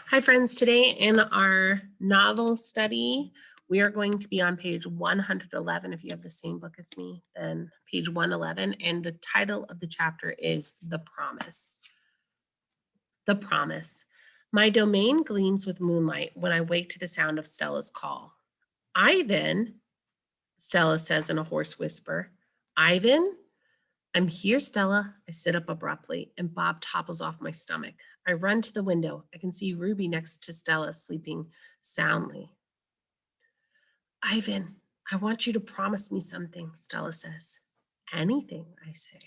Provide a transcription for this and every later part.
Hi, friends. Today in our novel study, we are going to be on page 111. If you have the same book as me, then page 111. And the title of the chapter is The Promise. The Promise. My domain gleams with moonlight when I wake to the sound of Stella's call. Ivan, Stella says in a hoarse whisper. Ivan? I'm here, Stella. I sit up abruptly, and Bob topples off my stomach. I run to the window. I can see Ruby next to Stella, sleeping soundly. Ivan, I want you to promise me something, Stella says. Anything, I say.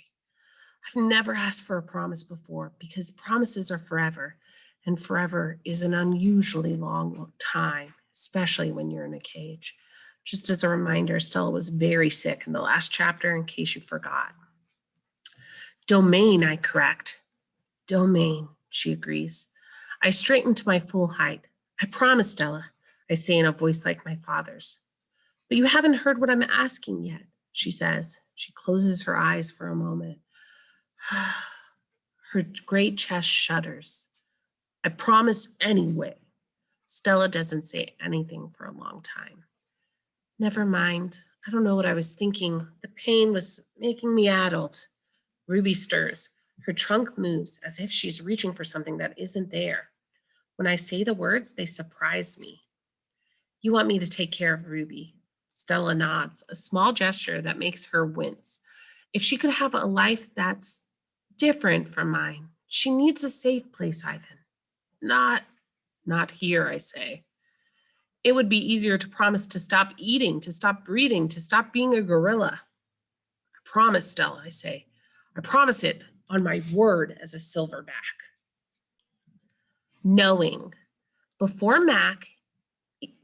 I've never asked for a promise before because promises are forever, and forever is an unusually long time, especially when you're in a cage. Just as a reminder, Stella was very sick in the last chapter, in case you forgot. Domain, I correct. Domain, she agrees. I straighten to my full height. I promise, Stella, I say in a voice like my father's. But you haven't heard what I'm asking yet, she says. She closes her eyes for a moment. Her great chest shudders. I promise anyway. Stella doesn't say anything for a long time. Never mind. I don't know what I was thinking. The pain was making me addled. Ruby stirs. Her trunk moves as if she's reaching for something that isn't there. When I say the words, they surprise me. You want me to take care of Ruby. Stella nods, a small gesture that makes her wince. If she could have a life that's different from mine, she needs a safe place, Ivan. Not here, I say. It would be easier to promise to stop eating, to stop breathing, to stop being a gorilla. I promise, Stella, I say. I promise it on my word as a silverback. Knowing. Before Mac,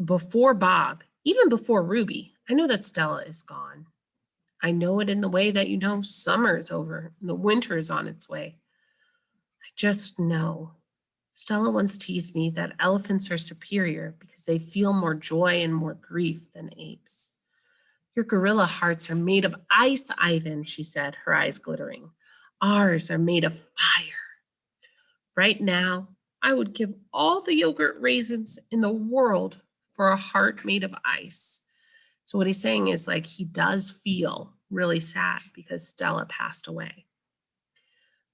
before Bob, even before Ruby, I know that Stella is gone. I know it in the way that summer is over and the winter is on its way. I just know. Stella once teased me that elephants are superior because they feel more joy and more grief than apes. Your gorilla hearts are made of ice, Ivan, she said, her eyes glittering. Ours are made of fire. Right now, I would give all the yogurt raisins in the world for a heart made of ice. So what he's saying is like he does feel really sad because Stella passed away.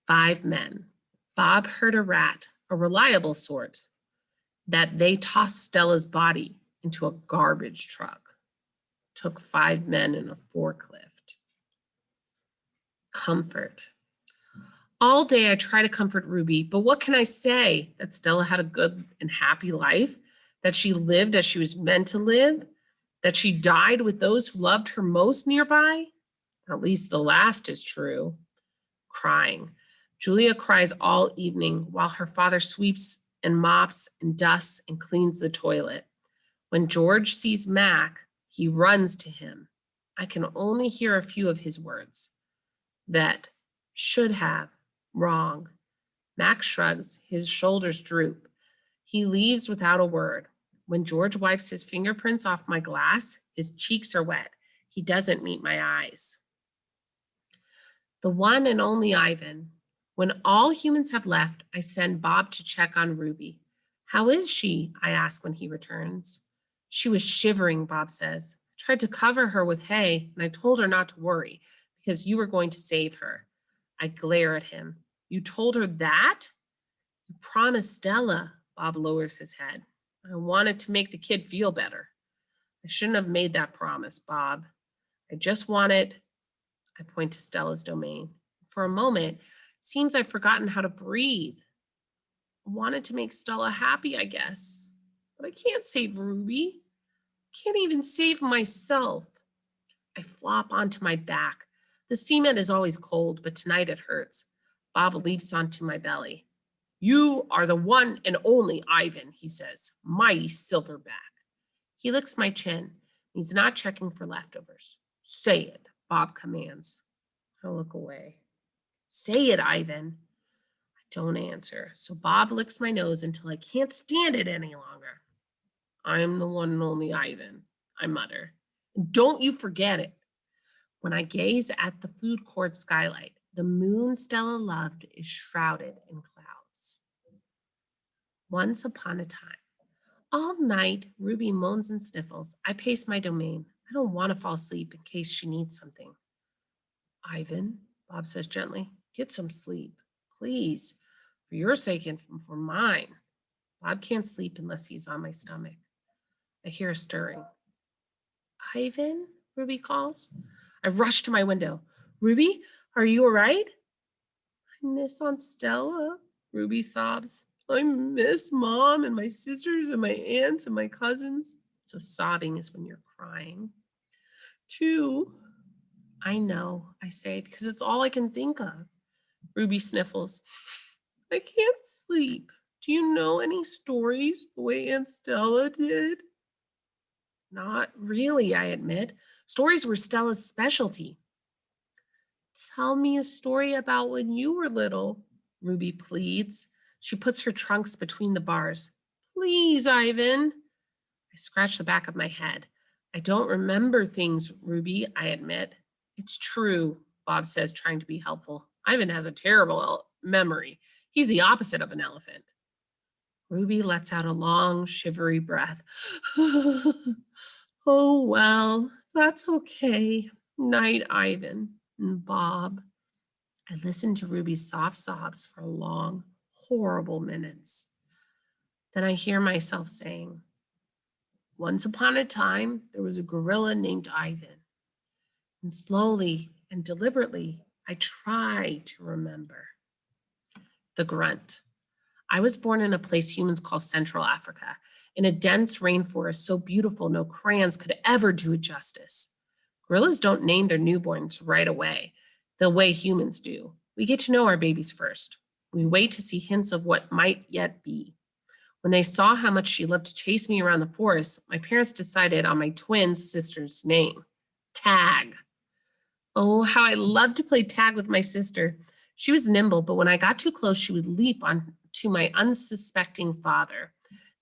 5 men. Bob heard a rat, a reliable sort, that they tossed Stella's body into a garbage truck. Took 5 men in a forklift. Comfort. All day I try to comfort Ruby, but what can I say? That Stella had a good and happy life? That she lived as she was meant to live? That she died with those who loved her most nearby? At least the last is true. Crying. Julia cries all evening while her father sweeps and mops and dusts and cleans the toilet. When George sees Mac, he runs to him. I can only hear a few of his words. That, should have, wrong. Mac shrugs, his shoulders droop. He leaves without a word. When George wipes his fingerprints off my glass, his cheeks are wet. He doesn't meet my eyes. The one and only Ivan. When all humans have left, I send Bob to check on Ruby. How is she? I ask when he returns. She was shivering, Bob says. I tried to cover her with hay, and I told her not to worry because you were going to save her. I glare at him. You told her that? You promised Stella. Bob lowers his head. I wanted to make the kid feel better. I shouldn't have made that promise, Bob. I just wanted, I point to Stella's domain. For a moment, it seems I've forgotten how to breathe. I wanted to make Stella happy, I guess. But I can't save Ruby. Can't even save myself. I flop onto my back. The cement is always cold, but tonight it hurts. Bob leaps onto my belly. You are the one and only Ivan, he says, mighty silverback. He licks my chin. He's not checking for leftovers. Say it, Bob commands. I look away. Say it, Ivan. I don't answer, so Bob licks my nose until I can't stand it any longer. I'm the one and only Ivan, I mutter. And don't you forget it. When I gaze at the food court skylight, the moon Stella loved is shrouded in clouds. Once upon a time. All night, Ruby moans and sniffles. I pace my domain. I don't want to fall asleep in case she needs something. Ivan, Bob says gently, get some sleep. Please. For your sake and for mine. Bob can't sleep unless he's on my stomach. I hear a stirring. Ivan? Ruby calls. I rush to my window. Ruby, are you all right? I miss Aunt Stella, Ruby sobs. I miss Mom and my sisters and my aunts and my cousins. So sobbing is when you're crying. Too. I know, I say, because it's all I can think of. Ruby sniffles. I can't sleep. Do you know any stories the way Aunt Stella did? Not really, I admit. Stories were Stella's specialty. Tell me a story about when you were little, Ruby pleads. She puts her trunks between the bars. Please, Ivan. I scratch the back of my head. I don't remember things, Ruby, I admit. It's true, Bob says, trying to be helpful. Ivan has a terrible memory. He's the opposite of an elephant. Ruby lets out a long, shivery breath. Oh, well, that's okay. Night, Ivan and Bob. I listened to Ruby's soft sobs for long, horrible minutes. Then I hear myself saying, once upon a time, there was a gorilla named Ivan. And slowly and deliberately, I try to remember. The grunt. I was born in a place humans call Central Africa, in a dense rainforest so beautiful no crayons could ever do it justice. Gorillas don't name their newborns right away, the way humans do. We get to know our babies first. We wait to see hints of what might yet be. When they saw how much she loved to chase me around the forest, my parents decided on my twin sister's name, Tag. Oh, how I loved to play tag with my sister. She was nimble, but when I got too close, she would leap on to my unsuspecting father.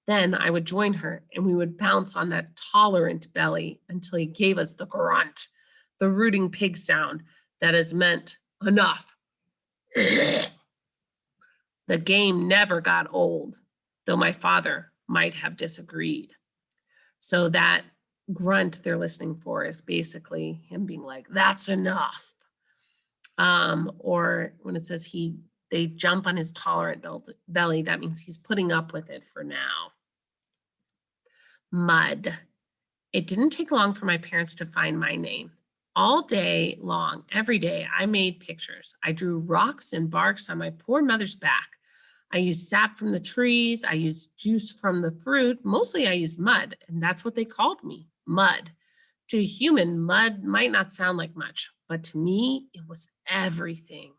Then I would join her and we would bounce on that tolerant belly until he gave us the grunt, the rooting pig sound that has meant enough. The game never got old, though my father might have disagreed. So that grunt they're listening for is basically him being like, that's enough. Or when it says they jump on his tolerant belly, that means he's putting up with it for now. Mud. It didn't take long for my parents to find my name. All day long, every day, I made pictures. I drew rocks and barks on my poor mother's back. I used sap from the trees. I used juice from the fruit. Mostly I used mud, and that's what they called me, mud. To a human, mud might not sound like much, but to me, it was everything.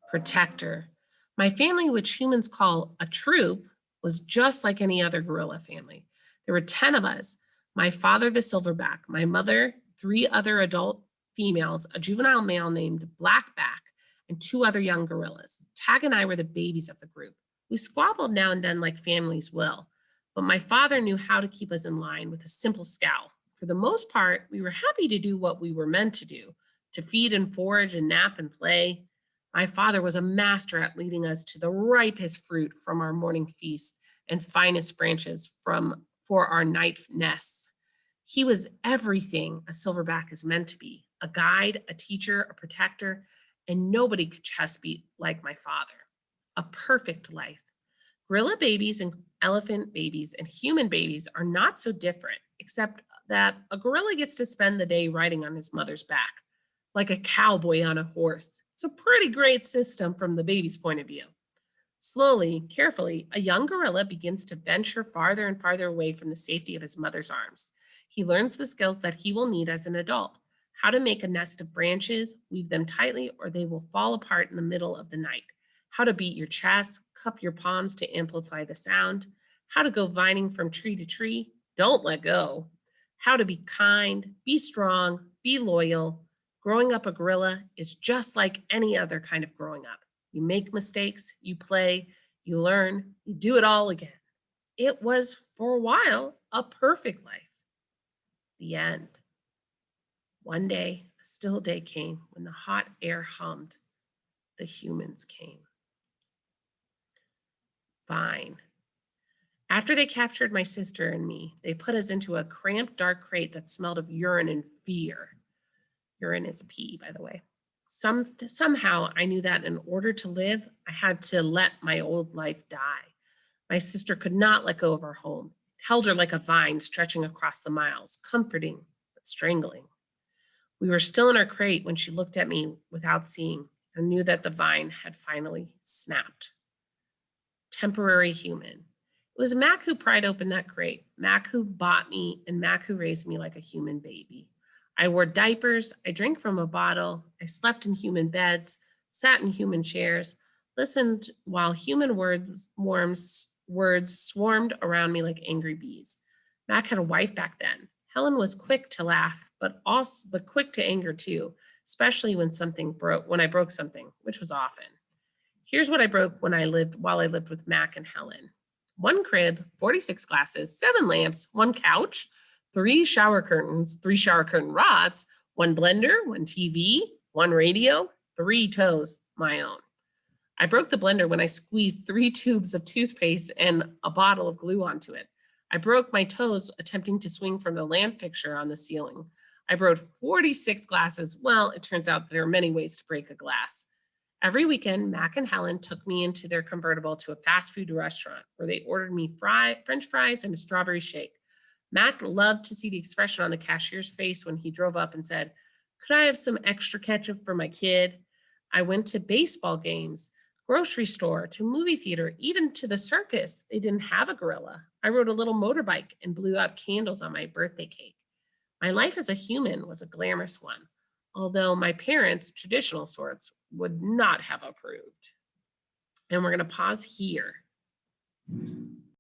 Protector. My family, which humans call a troop, was just like any other gorilla family. There were 10 of us. My father, the silverback, my mother, 3 other adult females, a juvenile male named Blackback, and 2 other young gorillas. Tag and I were the babies of the group. We squabbled now and then like families will, but my father knew how to keep us in line with a simple scowl. For the most part, we were happy to do what we were meant to do, to feed and forage and nap and play. My father was a master at leading us to the ripest fruit from our morning feast and finest branches for our night nests. He was everything a silverback is meant to be, a guide, a teacher, a protector, and nobody could chest beat like my father. A perfect life. Gorilla babies and elephant babies and human babies are not so different, except that a gorilla gets to spend the day riding on his mother's back, like a cowboy on a horse. It's a pretty great system from the baby's point of view. Slowly, carefully, a young gorilla begins to venture farther and farther away from the safety of his mother's arms. He learns the skills that he will need as an adult: how to make a nest of branches, weave them tightly, or they will fall apart in the middle of the night, how to beat your chest, cup your palms to amplify the sound, how to go vining from tree to tree, don't let go, how to be kind, be strong, be loyal. Growing up a gorilla is just like any other kind of growing up. You make mistakes, you play, you learn, you do it all again. It was, for a while, a perfect life. The end. One day, a still day came when the hot air hummed. The humans came. Fine. After they captured my sister and me, they put us into a cramped, dark crate that smelled of urine and fear. Urine is pee, by the way. Somehow I knew that in order to live, I had to let my old life die. My sister could not let go of her home. It held her like a vine stretching across the miles, comforting but strangling. We were still in our crate when she looked at me without seeing and knew that the vine had finally snapped. Temporary human. It was Mac who pried open that crate, Mac who bought me, and Mac who raised me like a human baby. I wore diapers, I drank from a bottle, I slept in human beds, sat in human chairs, listened while human words swarmed around me like angry bees. Mac had a wife back then. Helen was quick to laugh, but quick to anger too, especially when I broke something, which was often. Here's what I broke while I lived with Mac and Helen. One crib, 46 glasses, 7 lamps, one couch, 3 shower curtain rods, one blender, one TV, one radio, 3 toes, my own. I broke the blender when I squeezed 3 tubes of toothpaste and a bottle of glue onto it. I broke my toes attempting to swing from the lamp fixture on the ceiling. I broke 46 glasses. Well, it turns out there are many ways to break a glass. Every weekend, Mac and Helen took me into their convertible to a fast food restaurant where they ordered me French fries and a strawberry shake. Mac loved to see the expression on the cashier's face when he drove up and said, "Could I have some extra ketchup for my kid?" I went to baseball games, grocery store, to movie theater, even to the circus. They didn't have a gorilla. I rode a little motorbike and blew out candles on my birthday cake. My life as a human was a glamorous one, although my parents, traditional sorts, would not have approved. And we're going to pause here.